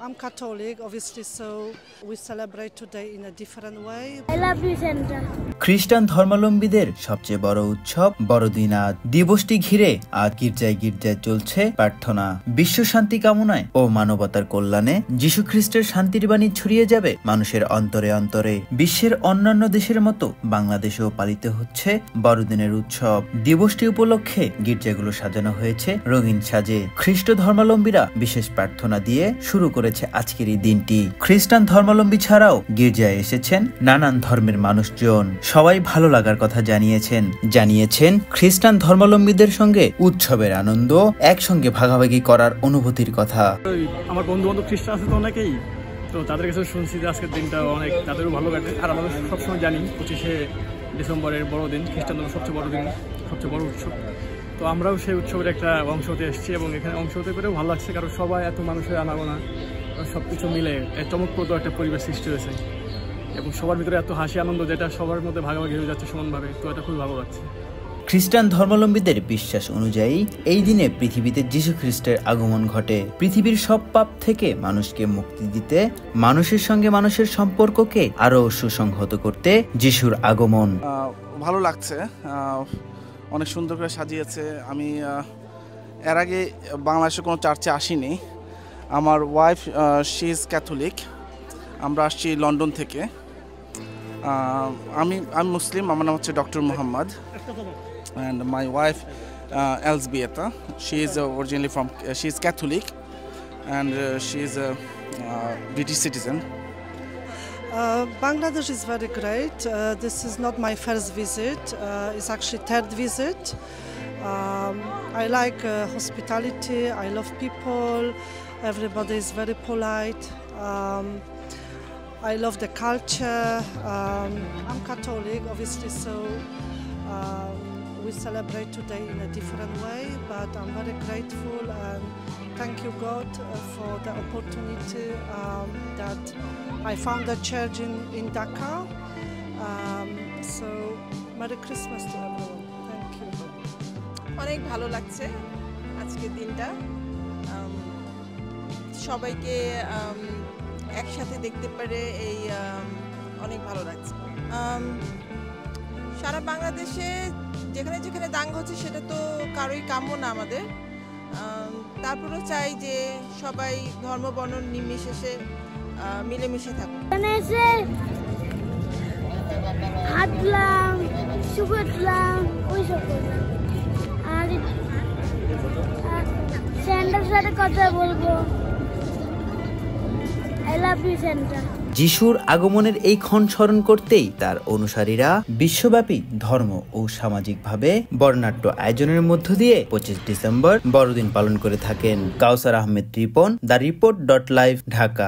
I'm Catholic, obviously, so we celebrate today in a different way. I love you, Santa. খ্রিস্টান ধর্মাবলম্বীদের সবচেয়ে বড় উৎসব বড়দিন আজ। দিবসটি ঘিরে আজ গির্জায় গির্জায় চলছে প্রার্থনা, বিশ্ব শান্তি কামনায় ও মানবতার কল্যাণে যীশু খ্রিস্টের শান্তির বাণী ছড়িয়ে যাবে মানুষের অন্তরে অন্তরে। বিশ্বের অন্যান্য দেশের মতো বাংলাদেশেও পালিত হচ্ছে বড়দিনের উৎসব। দিবসটি উপলক্ষে গির্জাগুলো সাজানো হয়েছে রঙিন সাজে। খ্রিস্ট ধর্মাবলম্বীরা বিশেষ প্রার্থনা দিয়ে শুরু করেছে আজকের এই দিনটি। খ্রিস্টান ধর্মাবলম্বী ছাড়াও গির্জায় এসেছেন নানান ধর্মের মানুষজন। সবাই ভালো লাগার কথা জানিয়েছেন খ্রিস্টান ধর্মাবলম্বীদের সঙ্গে উৎসবের আনন্দ একসঙ্গে ভাগাভাগি করার অনুভূতির কথা। আমার বন্ধু বান্ধব খ্রিস্টান আছে তো অনেকেই, তো তাদের কাছে শুনছি যে আজকের দিনটা অনেক তাদেরও ভালো কাটে। আর আমরা সবসময় জানি 25শে ডিসেম্বরের বড়দিন খ্রিস্টানদের সবচেয়ে বড় দিন, সবচেয়ে বড় উৎসব। তো আমরাও সেই উৎসবের একটা অংশ হতে এসেছি এবং এখানে অংশ হতে পেরেও ভালো লাগছে, কারণ সবাই এত মানুষের আনাগোনা সব কিছু মিলে চমকপ্রদ একটা পরিবেশ সৃষ্টি হয়েছে এবং সবার ভিতরে এত হাসি আনন্দ, যেটা সবার মধ্যে ভাগাভাগি হয়ে যাচ্ছে সমানভাবে। তো এটা খুব ভালো লাগছে। খ্রিস্টান ধর্মাবলম্বীদের বিশ্বাস অনুযায়ী এই দিনে পৃথিবীতে যীশু খ্রিস্টের আগমন ঘটে। পৃথিবীর সব পাপ থেকে মানুষকে মুক্তি দিতে, মানুষের সঙ্গে মানুষের সম্পর্ককে আরো সুসংহত করতে যিশুর আগমন। ভালো লাগছে, অনেক সুন্দর করে সাজিয়েছে। আমি এর আগে বাংলাদেশে কোনো চার্চে আসিনি। আমার ওয়াইফ শি ইজ ক্যাথলিক, আমরা আসছি লন্ডন থেকে। আমি মুসলিম, আমার নাম হচ্ছে doctor Mohammad, and my wife Elzbieta. She is originally from she is Catholic and she is a British citizen. Bangladesh is very great. This is not my first visit, it's actually third visit. I like hospitality, I love people, everybody is very polite. I love the culture. I'm Catholic, obviously, so we celebrate today in a different way, but I'm very grateful and thank you God for the opportunity that I found a church in Dhaka. So Merry Christmas to everyone. Thank you. অনেক ভালো লাগছে আজকের দিনটা, সবাইকে একসাথে দেখতে পারে এই অনেক ভালো লাগছে। সারা বাংলাদেশে যেখানে যেখানে দাঙ্গা হচ্ছে সেটা তো কারোই কাম্য না আমাদের, তারপরেও চাই যে সবাই ধর্ম বর্ণ নির্বিশেষে মিলেমিশে থাকুক। হাঁটলাম, শুকলাম, ওইসব করলাম, আর স্যান্টার সাথে কথা বলবো। I love you, Santa. যিশুর আগমনের এই ক্ষণ স্মরণ করতেই তার অনুসারীরা বিশ্বব্যাপী ধর্ম ও সামাজিকভাবে বর্ণাঢ্য আয়োজনের মধ্য দিয়ে 25 ডিসেম্বর বড়দিন পালন করে থাকেন। কাউসার আহমেদ রিপন, দ্য রিপোর্ট.লাইভ, ঢাকা।